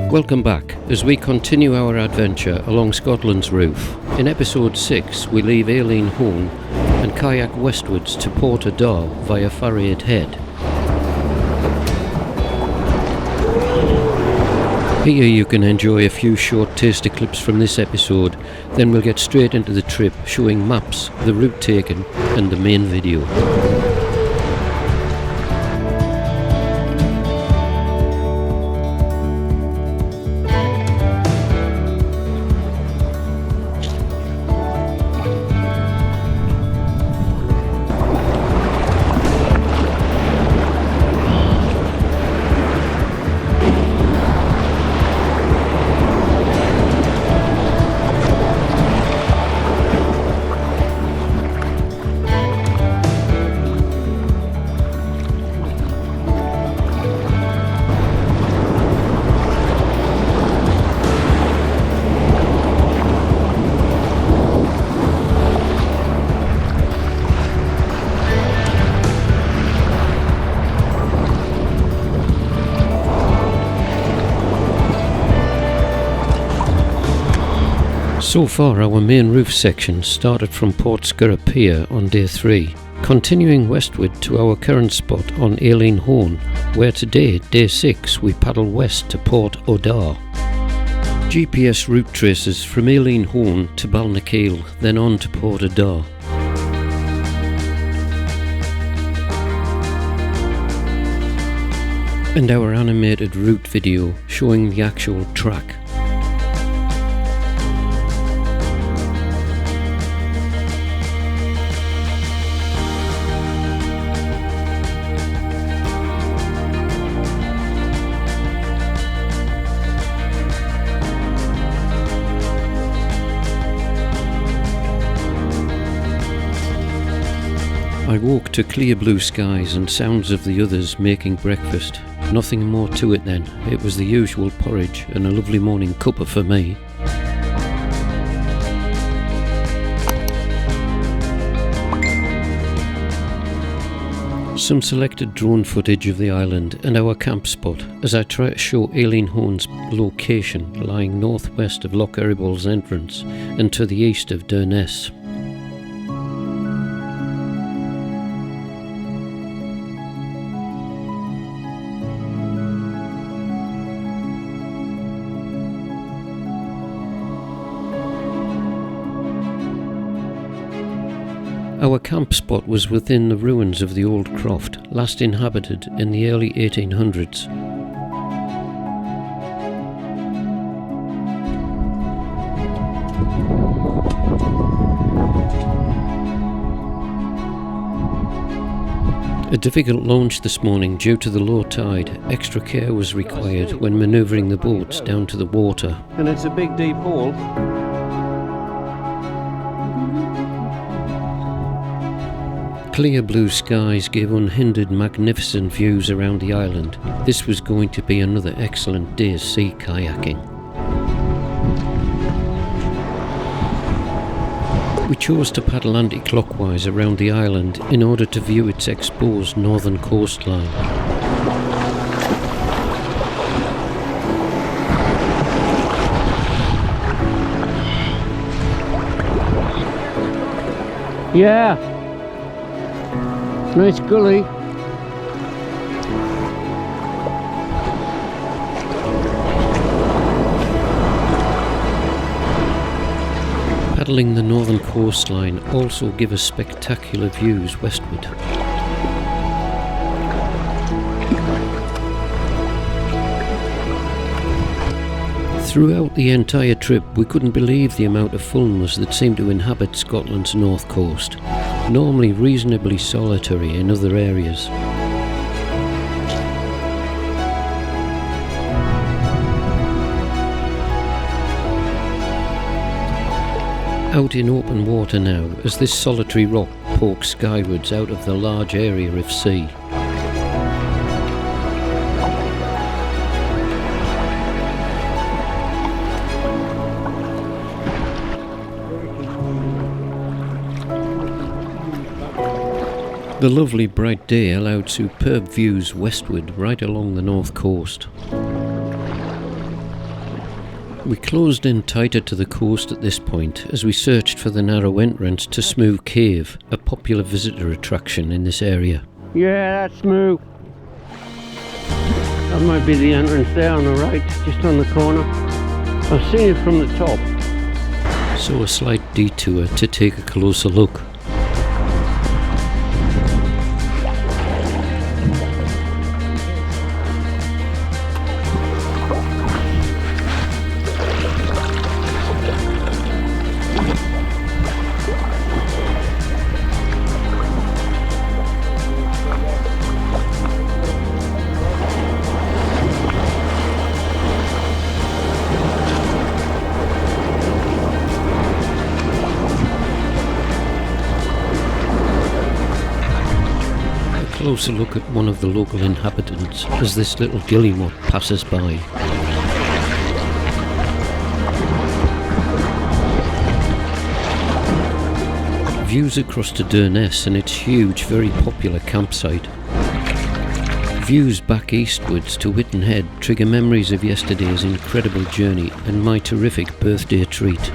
Welcome back as we continue our adventure along Scotland's roof. In episode 6 we leave Eilean Hoan and kayak westwards to Port Odhar via Faraid Head. Here you can enjoy a few short taster clips from this episode, then we'll get straight into the trip showing maps, the route taken and the main video. So far our main roof section started from Port Skirra Pier on day 3, continuing westward to our current spot on Eilean Hoan, where today, day 6, we paddle west to Port Odhar. GPS route traces from Eilean Hoan to Balnakeil, then on to Port Odhar. And our animated route video showing the actual track. I woke to clear blue skies and sounds of the others making breakfast. Nothing more to it then, it was the usual porridge and a lovely morning cuppa for me. Some selected drone footage of the island and our camp spot as I try to show Eilean Hoan's location lying northwest of Loch Eribol's entrance and to the east of Durness. Our camp spot was within the ruins of the old croft, last inhabited in the early 1800s. A difficult launch this morning due to the low tide. Extra care was required when manoeuvring the boats down to the water. And it's a big deep hole. Clear blue skies gave unhindered magnificent views around the island. This was going to be another excellent day's sea kayaking. We chose to paddle anti-clockwise around the island in order to view its exposed northern coastline. Yeah. Nice gully. Paddling the northern coastline also give us spectacular views westward. Throughout the entire trip we couldn't believe the amount of fulmars that seem to inhabit Scotland's north coast, normally reasonably solitary in other areas. Out in open water now, as this solitary rock pokes skywards out of the large area of sea. The lovely bright day allowed superb views westward right along the north coast. We closed in tighter to the coast at this point as we searched for the narrow entrance to Smoo Cave, a popular visitor attraction in this area. Yeah, that's Smoo. That might be the entrance there on the right, just on the corner. I've seen it from the top. So a slight detour to take a closer look. Closer look at one of the local inhabitants as this little guillemot passes by. Views across to Durness and its huge, very popular campsite. Views back eastwards to Whitten Head trigger memories of yesterday's incredible journey and my terrific birthday treat.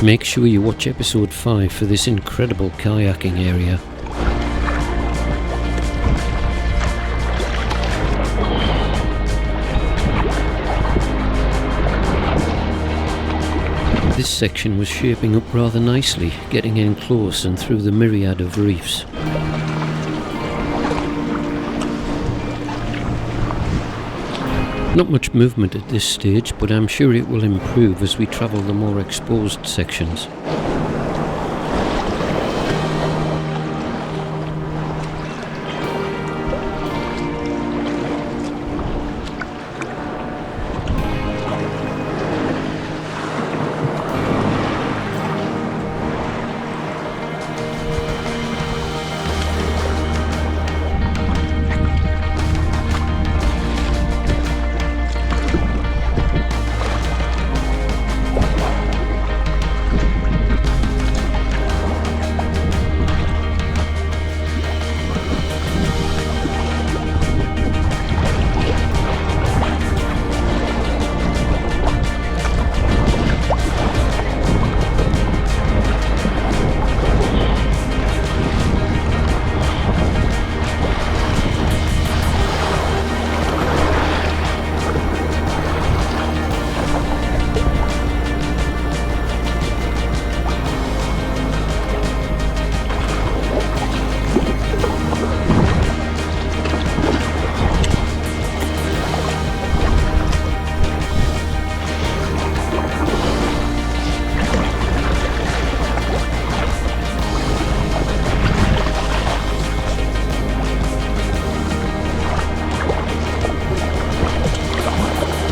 Make sure you watch episode 5 for this incredible kayaking area. This section was shaping up rather nicely, getting in close and through the myriad of reefs. Not much movement at this stage, but I'm sure it will improve as we travel the more exposed sections.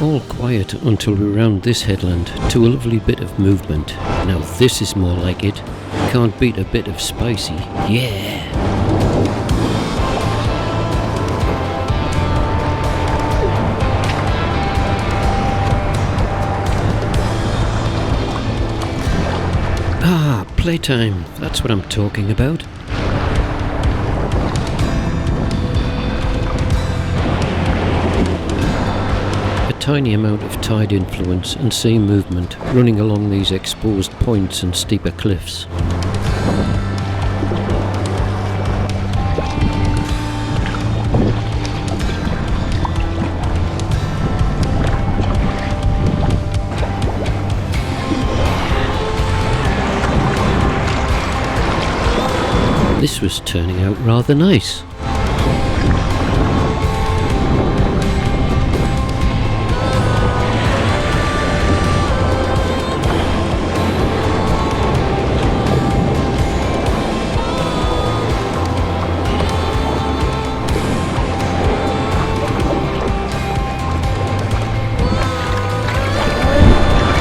All quiet until we round this headland to a lovely bit of movement. Now this is more like it. Can't beat a bit of spicy. Yeah! Ah, playtime. That's what I'm talking about. Tiny amount of tide influence and sea movement running along these exposed points and steeper cliffs. This was turning out rather nice.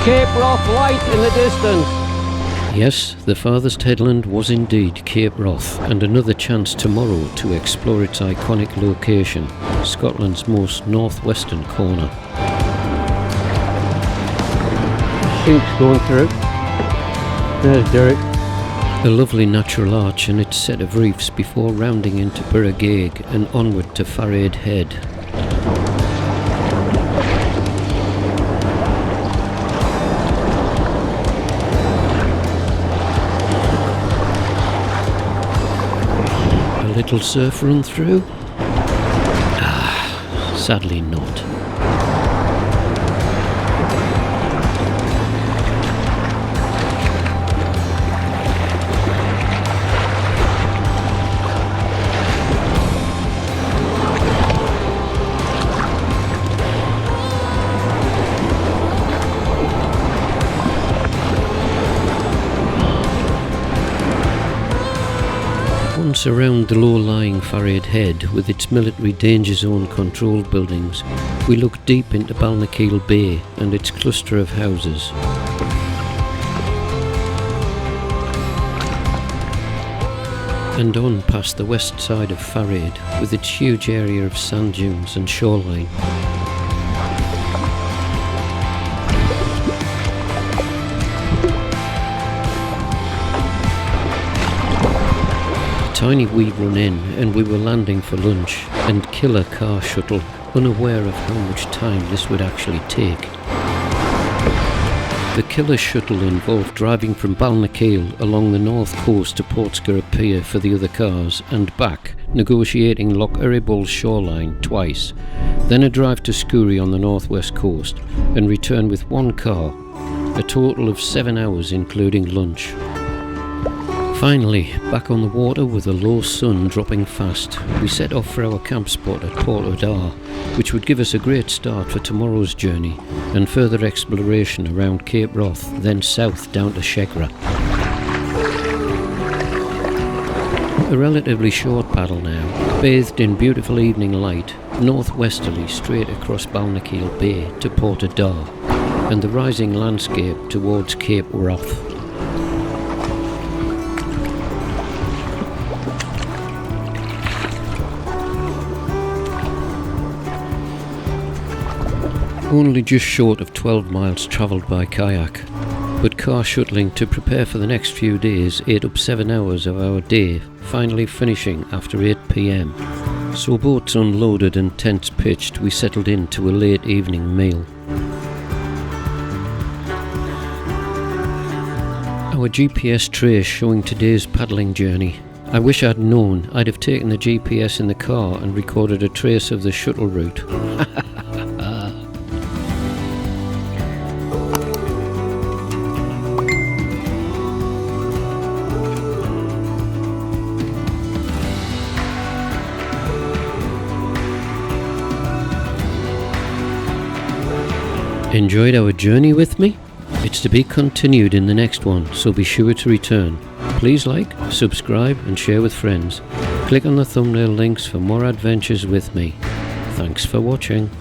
Cape Roth light in the distance. Yes, the farthest headland was indeed Cape Roth, and another chance tomorrow to explore its iconic location, Scotland's most northwestern corner. Sheep's going through. There's Derek. A lovely natural arch and its set of reefs before rounding into Balakeil and onward to Faraid Head. Shuttle surf run through? Ah, sadly not. Once around the low-lying Faraid Head with its military danger zone controlled buildings, we looked deep into Balnakeil Bay and its cluster of houses. And on past the west side of Faraid with its huge area of sand dunes and shoreline. Tiny wee run in and we were landing for lunch and killer car shuttle, unaware of how much time this would actually take. The killer shuttle involved driving from Balnakeil along the north coast to Portsmouth Pier for the other cars and back, negotiating Loch Eribol's shoreline twice, then a drive to Scurry on the northwest coast and return with one car, a total of 7 hours including lunch. Finally, back on the water with a low sun dropping fast, we set off for our camp spot at Port Odhar, which would give us a great start for tomorrow's journey and further exploration around Cape Roth, then south down to Shegra. A relatively short paddle now, bathed in beautiful evening light, northwesterly straight across Balnakeil Bay to Port Odhar, and the rising landscape towards Cape Roth. Only just short of 12 miles travelled by kayak, but car shuttling to prepare for the next few days ate up 7 hours of our day, finally finishing after 8 p.m. So boats unloaded and tents pitched, we settled into a late evening meal. Our GPS trace showing today's paddling journey. I wish I'd known. I'd have taken the GPS in the car and recorded a trace of the shuttle route. Enjoyed our journey with me? It's to be continued in the next one, so be sure to return. Please like, subscribe and share with friends. Click on the thumbnail links for more adventures with me. Thanks for watching.